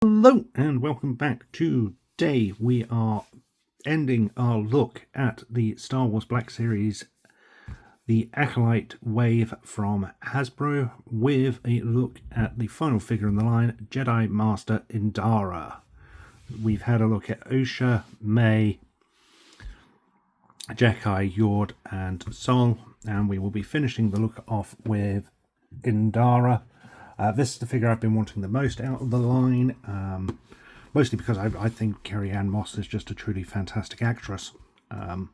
Hello and welcome back. Today we are ending our look at the Star Wars Black Series, the Acolyte wave from Hasbro, with a look at the final figure in the line, Jedi Master Indara. We've had a look at Osha, May, Jackai, Yord and Sol, and we will be finishing the look off with Indara. This is the figure I've been wanting the most out of the line, mostly because I think Carrie-Anne Moss is just a truly fantastic actress, and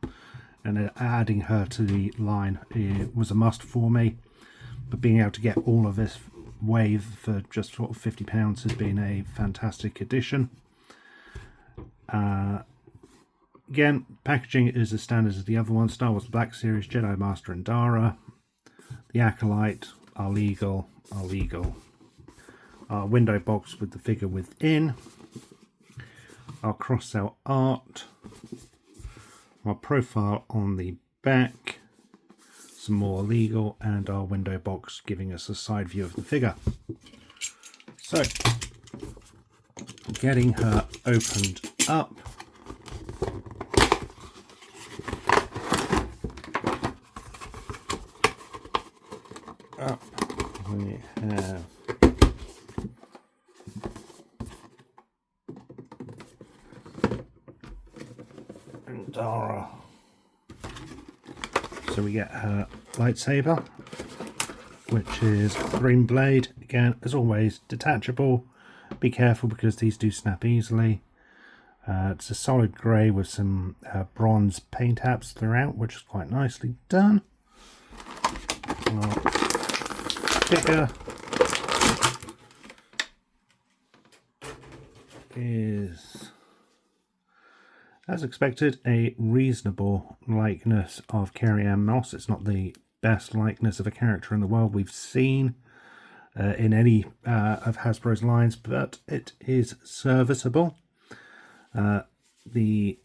adding her to the line was a must for me. But being able to get all of this wave for just sort of £50 has been a fantastic addition. Again, packaging is as standard as the other one. Star Wars Black Series, Jedi Master Indara, the Acolyte, our legal, our window box with the figure within, our cross-cell art, our profile on the back, some more legal, and our window box giving us a side view of the figure. So, getting her opened up. We have Indara. So we get her lightsaber, which is green blade. Again, as always, detachable. Be careful because these do snap easily. It's a solid grey with some bronze paint apps throughout, which is quite nicely done. Figure is, as expected, a reasonable likeness of Carrie-Anne Moss. It's not the best likeness of a character in the world we've seen in any of Hasbro's lines, but it is serviceable. The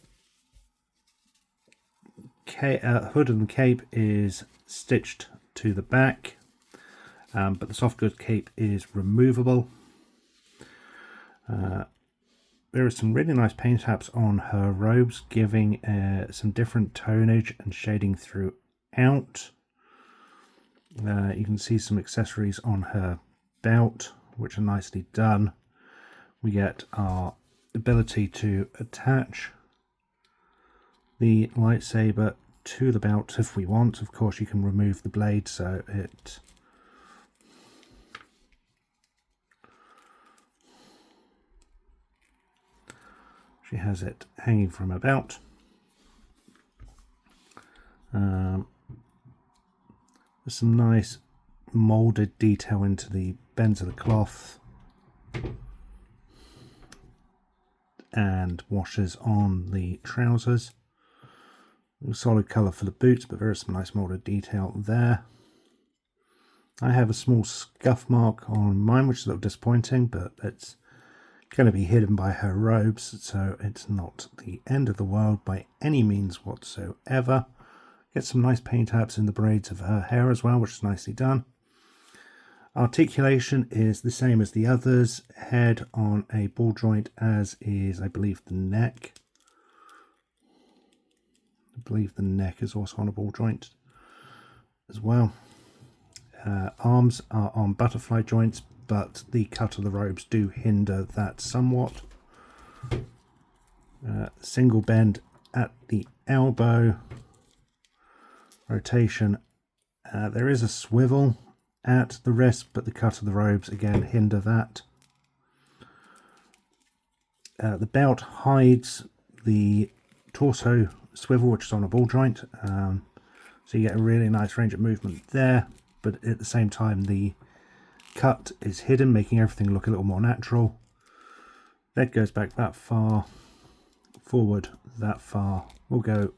hood and cape is stitched to the back, but the soft goods cape is removable. There are some really nice paint apps on her robes, giving some different tonage and shading throughout. You can see some accessories on her belt, which are nicely done. We get our ability to attach the lightsaber to the belt if we want. Of course, you can remove the blade, so she has it hanging from her belt. There's some nice moulded detail into the bends of the cloth and washes on the trousers. A solid colour for the boots, but there is some nice moulded detail there. I have a small scuff mark on mine, which is a little disappointing, but it's going to be hidden by her robes, so it's not the end of the world by any means whatsoever. Get some nice paint apps in the braids of her hair as well, which is nicely done. Articulation is the same as the others. Head on a ball joint, as is, I believe, the neck. I believe the neck is also on a ball joint as well. Arms are on butterfly joints, but the cut of the robes do hinder that somewhat. Single bend at the elbow. Rotation. There is a swivel at the wrist, but the cut of the robes again hinder that. The belt hides the torso swivel, which is on a ball joint, so you get a really nice range of movement there, but at the same time the cut is hidden, making everything look a little more natural. Leg goes back that far, forward that far. We'll go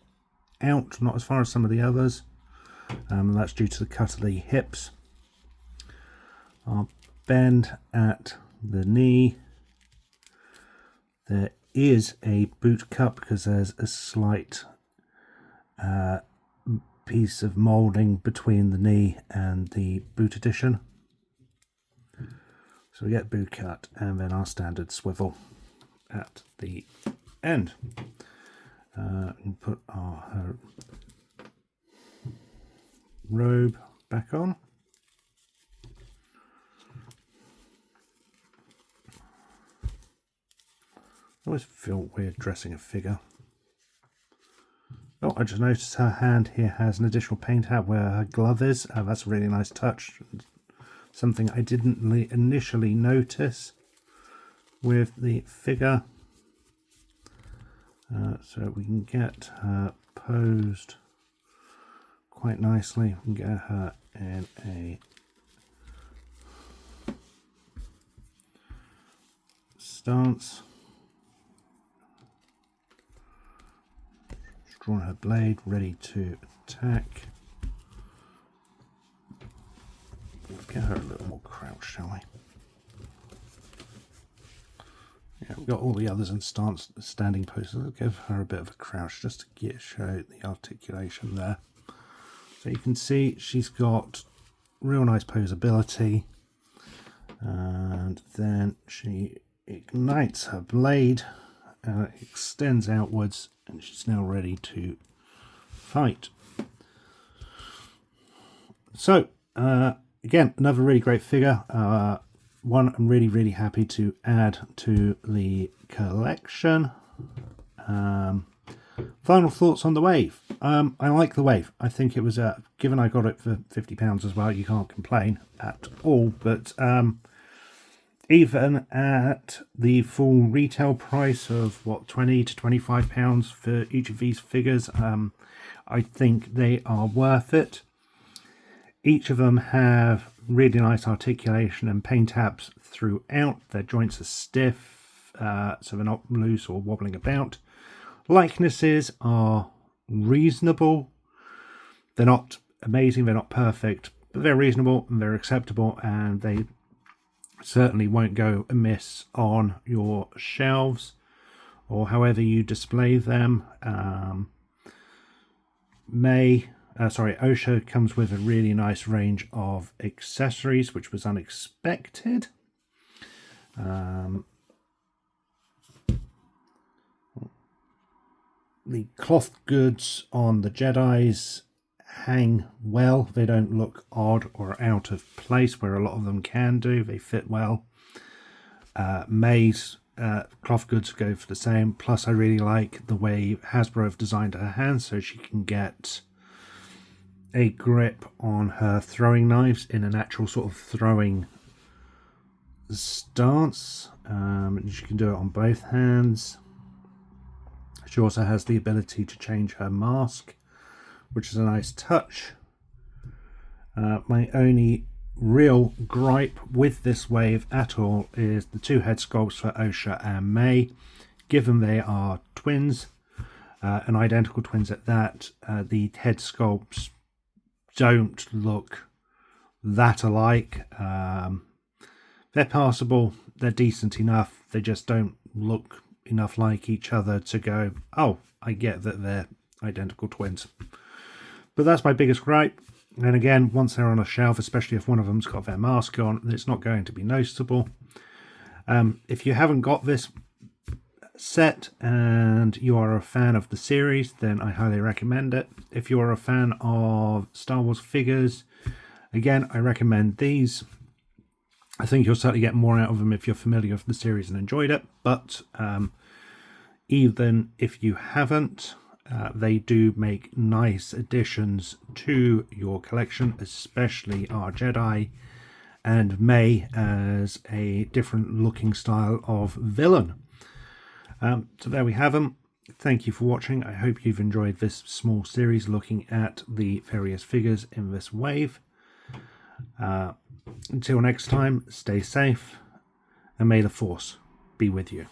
out, not as far as some of the others, and that's due to the cut of the hips. Our bend at the knee. There is a boot cut because there's a slight piece of moulding between the knee and the boot addition. So we get boot cut and then our standard swivel at the end. And put her robe back on. I always feel weird dressing a figure. Oh, I just noticed her hand here has an additional paint tab where her glove is. That's a really nice touch. Something I didn't initially notice with the figure. So we can get her posed quite nicely. We can get her in a stance. Drawn her blade, ready to attack. Get her a little more crouched, shall we? Yeah, we've got all the others in stance, standing poses. Let's give her a bit of a crouch just to show the articulation there. So you can see she's got real nice posability, and then she ignites her blade, extends outwards, and she's now ready to fight. So again, another really great figure. One I'm really happy to add to the collection. Final thoughts on the Wave. I like the Wave. I think it was, given I got it for £50 as well, you can't complain at all. But even at the full retail price of what, £20 to £25 for each of these figures, I think they are worth it. Each of them have really nice articulation and paint tabs throughout. Their joints are stiff, so they're not loose or wobbling about. Likenesses are reasonable. They're not amazing, they're not perfect, but they're reasonable and they're acceptable, and they certainly won't go amiss on your shelves or however you display them. Osha comes with a really nice range of accessories, which was unexpected. The cloth goods on the Jedis hang well. They don't look odd or out of place, where a lot of them can do. They fit well. May's cloth goods go for the same. Plus, I really like the way Hasbro have designed her hands, so she can get a grip on her throwing knives in an actual sort of throwing stance. And she can do it on both hands. She also has the ability to change her mask, which is a nice touch. My only real gripe with this Wave at all is the two head sculpts for Osha and May. Given they are twins, and identical twins at that, the head sculpts don't look that alike. They're passable, they're decent enough, they just don't look enough like each other to go, oh, I get that they're identical twins. But that's my biggest gripe. And again, once they're on a shelf, especially if one of them's got their mask on, it's not going to be noticeable. If you haven't got this set and you are a fan of the series, then I highly recommend it. If you're a fan of Star Wars figures, again, I recommend these. I think you'll certainly get more out of them if you're familiar with the series and enjoyed it. But even if you haven't, they do make nice additions to your collection, especially our Jedi and May as a different looking style of villain. So there we have them. Thank you for watching. I hope you've enjoyed this small series looking at the various figures in this Wave. Until next time, stay safe, and may the Force be with you.